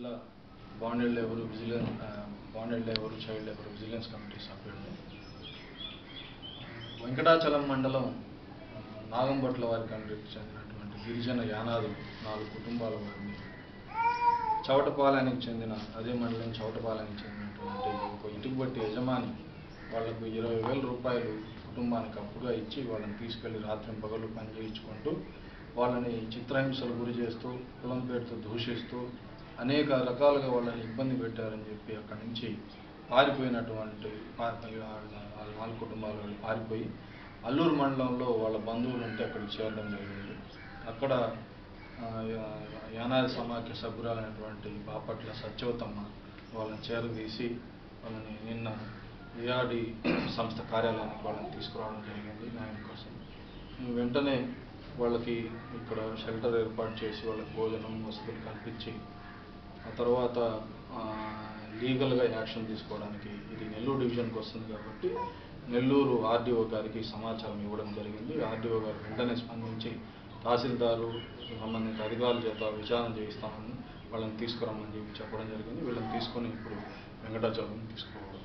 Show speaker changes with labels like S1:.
S1: జిల్లా bonded labour child labour vigilance committee సభ్యుడిని. వెంకటాచలం మండలం నాగంబట్ల వారి కమిటీకి చెందినటువంటి గిరిజన యానాదులు 4 కుటుంబాల వారిని చౌటపాలెనికి చెందిన అదే మండలం చౌటపాలెనికి చెందినటువంటి ఒక ఇటుకబట్టి యజమాని వాళ్లకు 20,000 రూపాయలు కుటుంబానికి అప్పుగా ఇచ్చి వాళ్ళని తీసుకెళ్లి రాత్రింపగలు పని చేయించుకుంటూ వాళ్ళని చిత్రహింసలు గురి చేస్తూ కులం పేరుతో దూషిస్తూ అనేక రకాలుగా వాళ్ళని ఇబ్బంది పెట్టారని చెప్పి అక్కడి నుంచి పారిపోయినటువంటి 4 కుటుంబాలు పారిపోయి అల్లూరు మండలంలో వాళ్ళ బంధువులు ఉంటే అక్కడికి చేరడం జరిగింది. అక్కడ యానాది సమాఖ్య సభ్యురాలైనటువంటి బాపట్ల సత్యవతమ్మ వాళ్ళని చేరదీసి వాళ్ళని నిన్న ఏఆర్డి సంస్థ కార్యాలయానికి వాళ్ళని తీసుకురావడం జరిగింది న్యాయం కోసం. వెంటనే వాళ్ళకి ఇక్కడ షెల్టర్ ఏర్పాటు చేసి వాళ్ళకి భోజనం వసతులు కల్పించి ఆ తర్వాత లీగల్గా యాక్షన్ తీసుకోవడానికి ఇది నెల్లూరు డివిజన్కి వస్తుంది కాబట్టి నెల్లూరు ఆర్డీఓ గారికి సమాచారం ఇవ్వడం జరిగింది. ఆర్డీఓ గారు వెంటనే స్పందించి తహసీల్దారు సంబంధిత అధికారుల చేత విచారణ చేయిస్తామని వాళ్ళని తీసుకురమ్మని చెప్పి చెప్పడం జరిగింది. వీళ్ళని తీసుకొని ఇప్పుడు వెంకటాచలం తీసుకోవాలి.